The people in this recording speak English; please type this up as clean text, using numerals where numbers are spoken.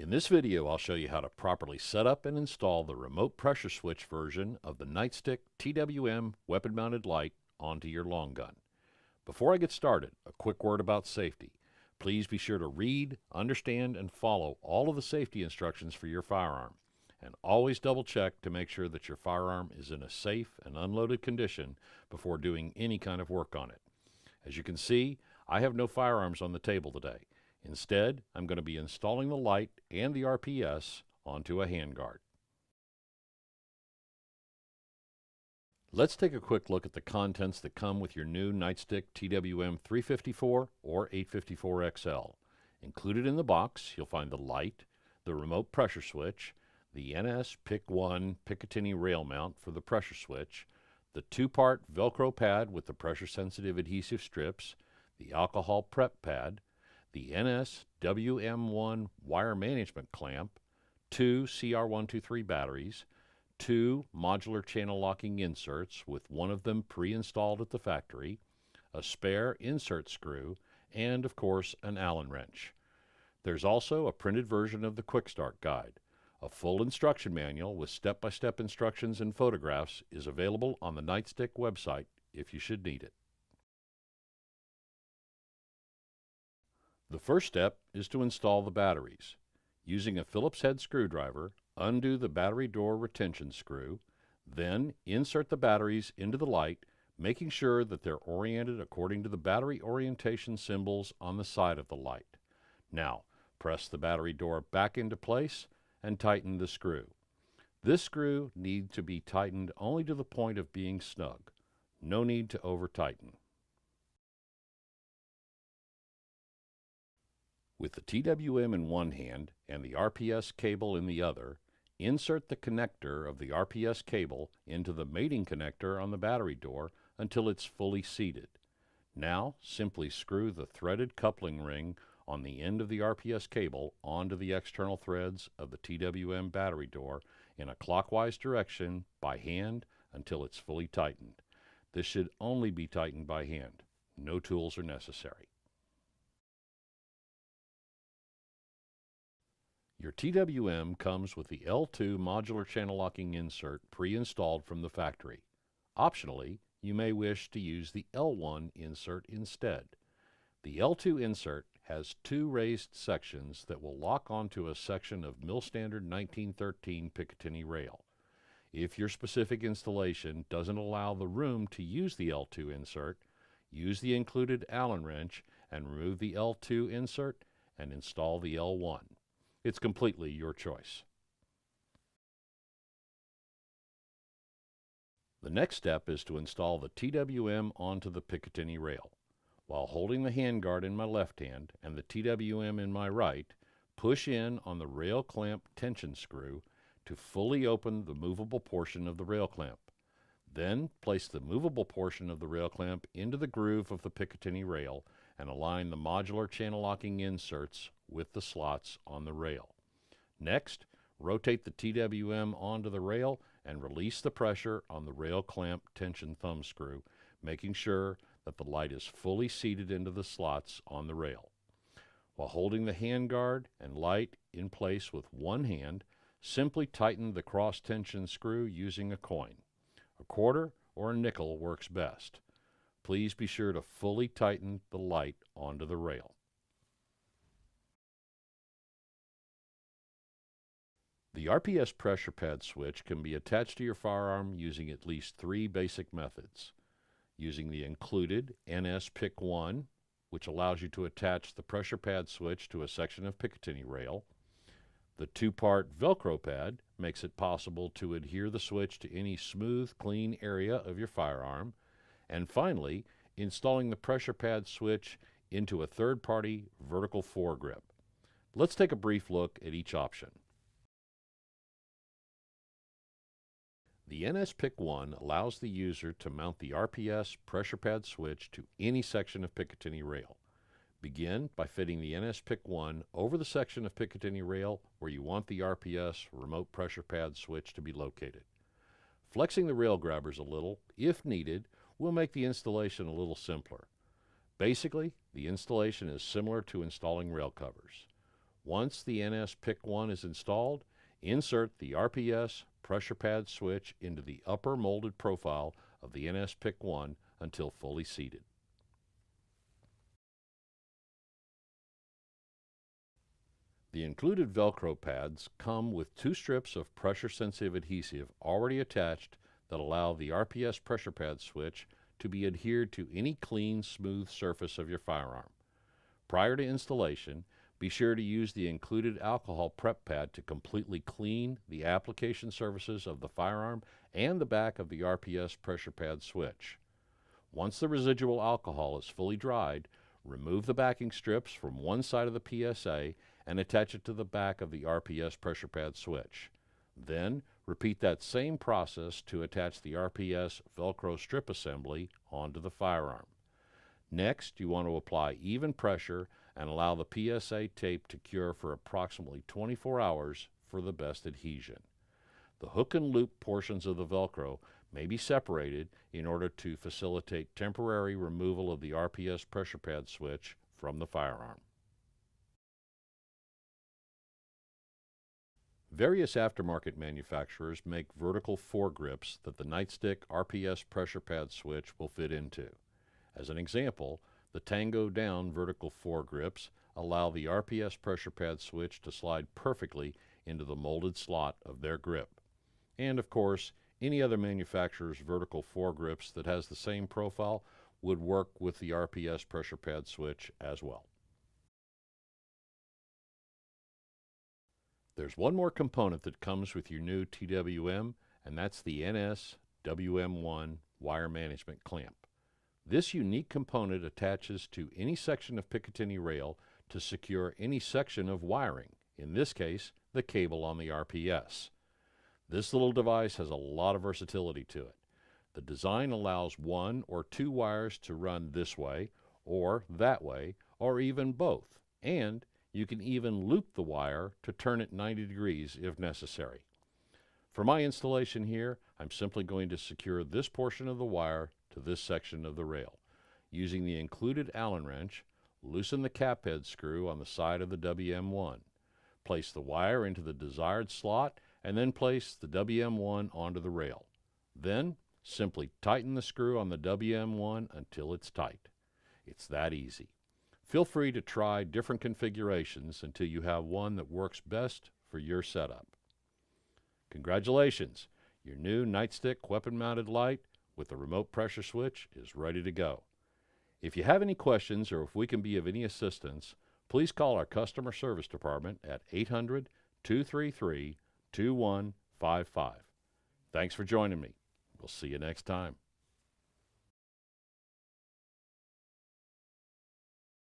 In this video, I'll show you how to properly set up and install the remote pressure switch version of the Nightstick TWM weapon-mounted light onto your long gun. Before I get started, a quick word about safety. Please be sure to read, understand, and follow all of the safety instructions for your firearm. And always double check to make sure that your firearm is in a safe and unloaded condition before doing any kind of work on it. As you can see, I have no firearms on the table today. Instead, I'm going to be installing the light and the RPS onto a handguard. Let's take a quick look at the contents that come with your new Nightstick TWM 354 or 854 XL. Included in the box, you'll find the light, the remote pressure switch, the NS PIC1 Picatinny rail mount for the pressure switch, the two-part Velcro pad with the pressure-sensitive adhesive strips, the alcohol prep pad, the NS WM1 wire management clamp, 2 CR123 batteries, 2 modular channel locking inserts with one of them pre-installed at the factory, a spare insert screw, and of course an Allen wrench. There's also a printed version of the Quick Start Guide. A full instruction manual with step-by-step instructions and photographs is available on the Nightstick website if you should need it. The first step is to install the batteries. Using a Phillips head screwdriver, undo the battery door retention screw, then insert the batteries into the light, making sure that they're oriented according to the battery orientation symbols on the side of the light. Now, press the battery door back into place and tighten the screw. This screw needs to be tightened only to the point of being snug. No need to over-tighten. With the TWM in one hand and the RPS cable in the other, insert the connector of the RPS cable into the mating connector on the battery door until it's fully seated. Now, simply screw the threaded coupling ring on the end of the RPS cable onto the external threads of the TWM battery door in a clockwise direction by hand until it's fully tightened. This should only be tightened by hand. No tools are necessary. Your TWM comes with the L2 modular channel locking insert pre-installed from the factory. Optionally, you may wish to use the L1 insert instead. The L2 insert has 2 raised sections that will lock onto a section of Mil Standard 1913 Picatinny rail. If your specific installation doesn't allow the room to use the L2 insert, use the included Allen wrench and remove the L2 insert and install the L1. It's completely your choice. The next step is to install the TWM onto the Picatinny rail. While holding the handguard in my left hand and the TWM in my right, push in on the rail clamp tension screw to fully open the movable portion of the rail clamp. Then place the movable portion of the rail clamp into the groove of the Picatinny rail and align the modular channel locking inserts with the slots on the rail. Next, rotate the TWM onto the rail and release the pressure on the rail clamp tension thumb screw, making sure that the light is fully seated into the slots on the rail. While holding the handguard and light in place with one hand, simply tighten the cross tension screw using a coin. A quarter or a nickel works best. Please be sure to fully tighten the light onto the rail. The RPS pressure pad switch can be attached to your firearm using at least 3 basic methods. Using the included NS PIC1, which allows you to attach the pressure pad switch to a section of Picatinny rail. The 2-part Velcro pad makes it possible to adhere the switch to any smooth, clean area of your firearm. And finally, installing the pressure pad switch into a third-party vertical foregrip. Let's take a brief look at each option. The NS PIC1 allows the user to mount the RPS pressure pad switch to any section of Picatinny rail. Begin by fitting the NS PIC1 over the section of Picatinny rail where you want the RPS remote pressure pad switch to be located. Flexing the rail grabbers a little, if needed, will make the installation a little simpler. Basically, the installation is similar to installing rail covers. Once the NS PIC 1 is installed, insert the RPS pressure pad switch into the upper molded profile of the NS PIC 1 until fully seated. The included Velcro pads come with 2 strips of pressure-sensitive adhesive already attached that allow the RPS pressure pad switch to be adhered to any clean, smooth surface of your firearm. Prior to installation, be sure to use the included alcohol prep pad to completely clean the application surfaces of the firearm and the back of the RPS pressure pad switch. Once the residual alcohol is fully dried, remove the backing strips from one side of the PSA and attach it to the back of the RPS pressure pad switch. Then, repeat that same process to attach the RPS Velcro strip assembly onto the firearm. Next, you want to apply even pressure and allow the PSA tape to cure for approximately 24 hours for the best adhesion. The hook and loop portions of the Velcro may be separated in order to facilitate temporary removal of the RPS pressure pad switch from the firearm. Various aftermarket manufacturers make vertical foregrips that the nightstick RPS pressure pad switch will fit into. As an example, the Tango Down vertical foregrips allow the RPS pressure pad switch to slide perfectly into the molded slot of their grip. And of course, any other manufacturer's vertical foregrips that has the same profile would work with the RPS pressure pad switch as well. There's one more component that comes with your new TWM, and that's the NS WM1 wire management clamp. This unique component attaches to any section of Picatinny rail to secure any section of wiring, in this case, the cable on the RPS. This little device has a lot of versatility to it. The design allows 1 or 2 wires to run this way, or that way, or even both, and you can even loop the wire to turn it 90 degrees if necessary. For my installation here, I'm simply going to secure this portion of the wire to this section of the rail. Using the included Allen wrench, loosen the cap head screw on the side of the WM1. Place the wire into the desired slot and then place the WM1 onto the rail. Then, simply tighten the screw on the WM1 until it's tight. It's that easy. Feel free to try different configurations until you have one that works best for your setup. Congratulations! Your new nightstick weapon-mounted light with the remote pressure switch is ready to go. If you have any questions or if we can be of any assistance, please call our customer service department at 800-233-2155. Thanks for joining me. We'll see you next time.